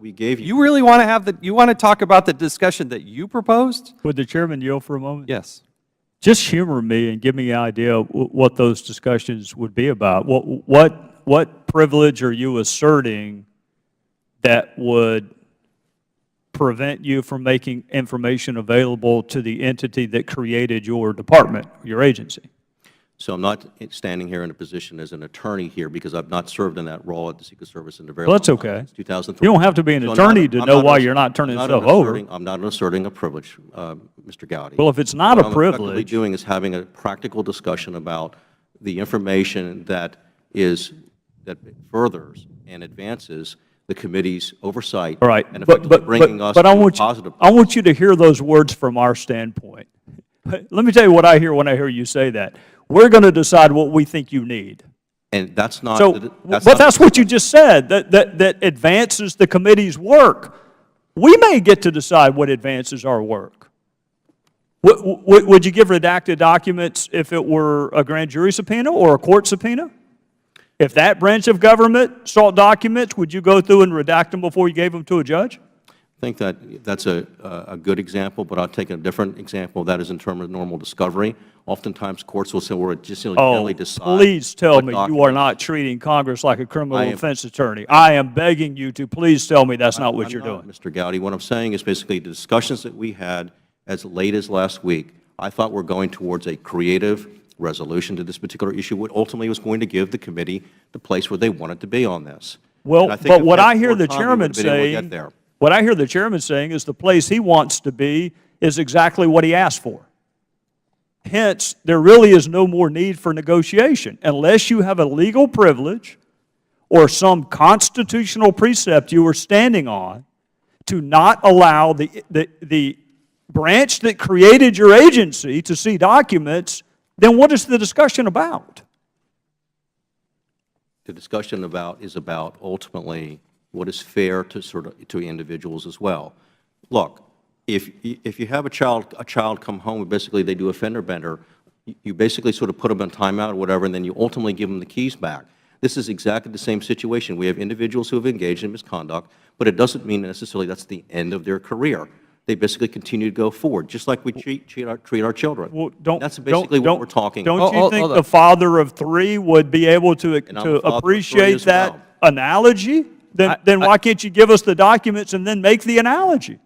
we gave you. You really want to have you want to talk about the discussion that you proposed? Would the chairman yield for a moment? Yes. Just humor me and give me an idea of what those discussions would be about. What privilege are you asserting that would prevent you from making information available to the entity that created your department, your agency? So I'm not standing here in a position as an attorney here because I've not served in that role at the Secret Service in the very Well, that's long time, okay. since 2003. You don't have to be an attorney to know why you're not turning stuff over. I'm not asserting a privilege, Mr. Gowdy. Well, if it's not a What I'm effectively privilege, doing is having a practical discussion about the information that furthers and advances the committee's oversight. all right, and effectively bringing us but I to a want positive. I want you to hear those words from our standpoint. Let me tell you what I hear when I hear you say that. We're going to decide what we think you need. And that's not. So, but that's what you just said, that advances the committee's work. We may get to decide what advances our work. Would you give redacted documents if it were a grand jury subpoena or a court subpoena? If that branch of government sought documents, would you go through and redact them before you gave them to a judge? I think that's a good example, but I'll take a different example. That is in terms of normal discovery. Oftentimes, courts will say, "We're just generally decide." Please tell me you are not treating Congress like a criminal defense attorney. I am begging you to please tell me that's not what you're doing. Mr. Gowdy, what I'm saying is basically the discussions that we had as late as last week, I thought we're going towards a creative resolution to this particular issue, what ultimately was going to give the committee the place where they wanted to be on this. Well, but what I hear the chairman saying. What I hear the chairman saying is the place he wants to be is exactly what he asked for. Hence, there really is no more need for negotiation unless you have a legal privilege or some constitutional precept you are standing on to not allow the branch that created your agency to see documents. Then what is the discussion about? The discussion is about ultimately what is fair to individuals as well. Look, if you have a child come home and basically they do a fender bender, you basically sort of put them on timeout or whatever, and then you ultimately give them the keys back. This is exactly the same situation. We have individuals who have engaged in misconduct, but it doesn't mean necessarily that's the end of their career. They basically continue to go forward, just like we treat our children. Well, that's basically what we're talking about. Don't you think the father of three would be able to appreciate that analogy? Then why can't you give us the documents and then make the analogy?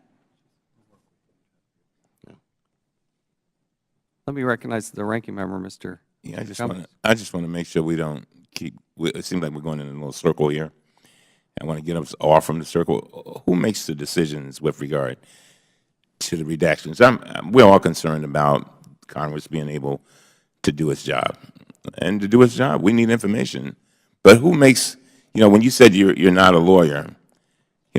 Let me recognize the ranking member, Mr. Yeah, I just want to make sure we don't keep. It seems like we're going in a little circle here. I want to get us off from the circle. Who makes the decisions with regard to the redactions? We're all concerned about Congress being able to do its job, and to do its job, we need information. But who makes? When you said you're not a lawyer,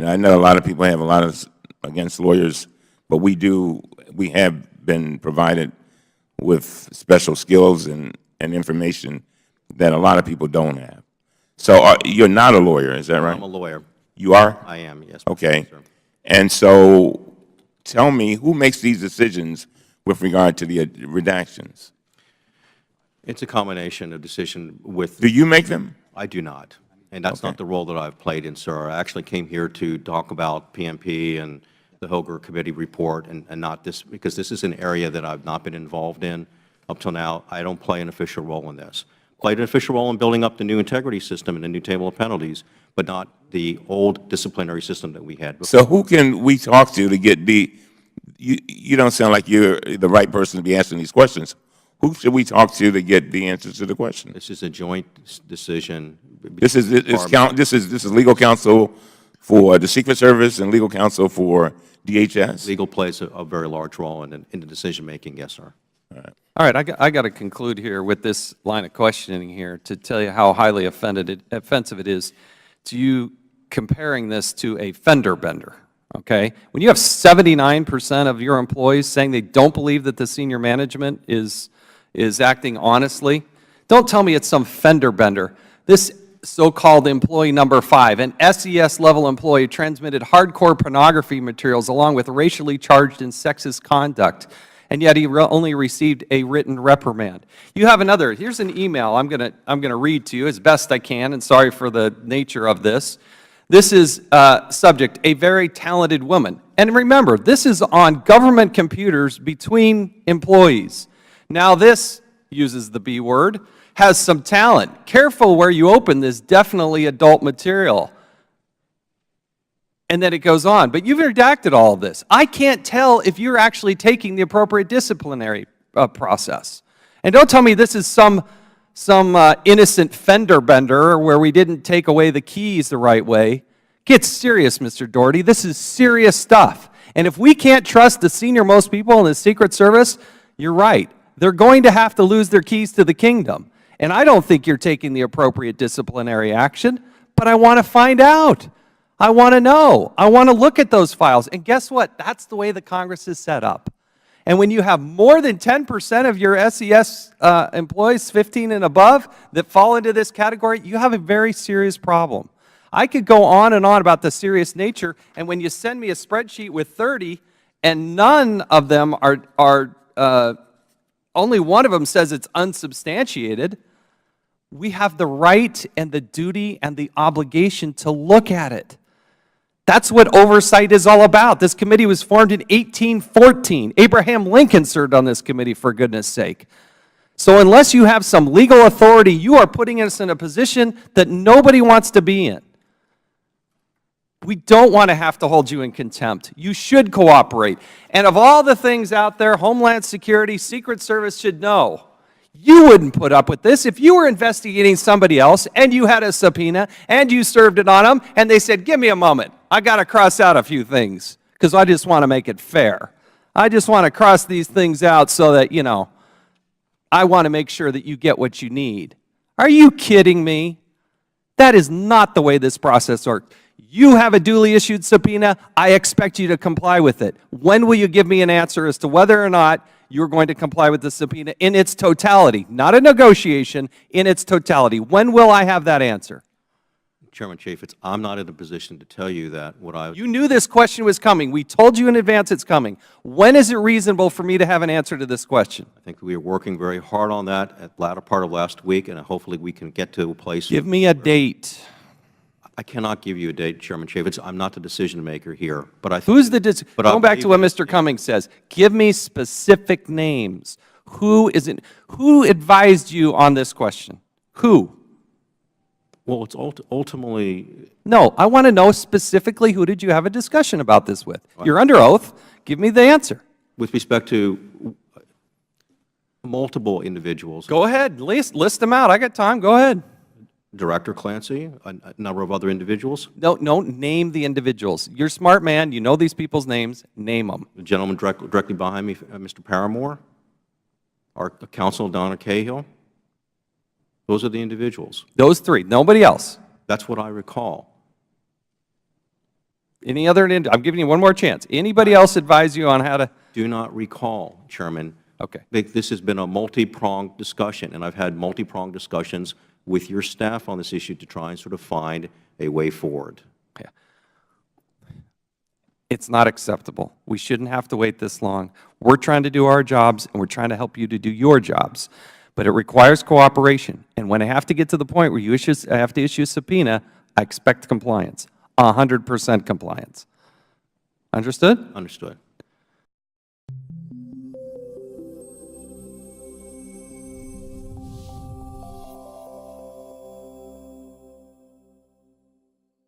I know a lot of people have a lot of against lawyers, but we have been provided with special skills and information that a lot of people don't have. So you're not a lawyer, is that right? I'm a lawyer. You are? I am, yes. Okay. And so tell me, who makes these decisions with regard to the redactions? It's a combination of decision with... Do you make them? I do not. And that's not the role that I've played in, sir. I actually came here to talk about PMP and the Hoger Committee report and not this, because this is an area that I've not been involved in up till now. I don't play an official role in this. Played an official role in building up the new integrity system and the new table of penalties, but not the old disciplinary system that we had before. So who can we talk to get you don't sound like you're the right person to be answering these questions. Who should we talk to get the answers to the question? This is a joint decision. This is legal counsel for the Secret Service and legal counsel for DHS? Legal plays a very large role in the decision-making, yes, sir. All right, I got to conclude here with this line of questioning here to tell you how highly offensive it is to you comparing this to a fender bender, okay? When you have 79% of your employees saying they don't believe that the senior management is acting honestly, don't tell me it's some fender bender. This so-called employee number 5, an SES-level employee, transmitted hardcore pornography materials along with racially charged and sexist conduct, and yet he only received a written reprimand. You have another. Here's an email I'm gonna read to you as best I can, and sorry for the nature of this. This is subject, a very talented woman. And remember, this is on government computers between employees. Now this uses the B word, has some talent. Careful where you open this, definitely adult material. And then it goes on. But you've redacted all of this. I can't tell if you're actually taking the appropriate disciplinary process. And don't tell me this is some innocent fender bender where we didn't take away the keys the right way. Get serious, Mr. Doherty. This is serious stuff. And if we can't trust the senior-most people in the Secret Service, you're right. They're going to have to lose their keys to the kingdom. And I don't think you're taking the appropriate disciplinary action, but I want to find out. I want to know. I want to look at those files. And guess what? That's the way the Congress is set up. And when you have more than 10% of your SES employees, 15 and above, that fall into this category, you have a very serious problem. I could go on and on about the serious nature, and when you send me a spreadsheet with 30, and none of them only one of them says it's unsubstantiated, we have the right and the duty and the obligation to look at it. That's what oversight is all about. This committee was formed in 1814. Abraham Lincoln served on this committee, for goodness sake. So unless you have some legal authority, you are putting us in a position that nobody wants to be in. We don't want to have to hold you in contempt. You should cooperate. And of all the things out there, Homeland Security, Secret Service should know. You wouldn't put up with this if you were investigating somebody else and you had a subpoena and you served it on them and they said, give me a moment. I got to cross out a few things because I just want to make it fair. I just want to cross these things out so that, you know, I want to make sure that you get what you need. Are you kidding me? That is not the way this process works. You have a duly issued subpoena. I expect you to comply with it. When will you give me an answer as to whether or not you're going to comply with the subpoena in its totality? Not a negotiation, in its totality. When will I have that answer? Chairman Chaffetz, I'm not in a position to tell you that. You knew this question was coming. We told you in advance it's coming. When is it reasonable for me to have an answer to this question? I think we are working very hard on that at the latter part of last week, and hopefully we can get to a place. Give me a date. I cannot give you a date, Chairman Chaffetz. I'm not the decision maker here. But I think Who's the going back to what Mr. Cummings says, give me specific names. Who advised you on this question? Who? Well, it's ultimately. No, I want to know specifically who did you have a discussion about this with? You're under oath. Give me the answer. With respect to multiple individuals. Go ahead. List them out. I got time. Go ahead. Director Clancy, a number of other individuals. No, name the individuals. You're a smart man. You know these people's names. Name them. The gentleman directly behind me, Mr. Paramore, our counsel, Donna Cahill. Those are the individuals. Those three. Nobody else. That's what I recall. Any other? I'm giving you one more chance. Anybody else advise you on how to? Do not recall, Chairman. Okay. This has been a multi-pronged discussion, and I've had multi-pronged discussions with your staff on this issue to try and sort of find a way forward. Yeah. It's not acceptable. We shouldn't have to wait this long. We're trying to do our jobs, and we're trying to help you to do your jobs. But it requires cooperation. And when I have to get to the point where I have to issue a subpoena, I expect compliance, 100% compliance. Understood? Understood.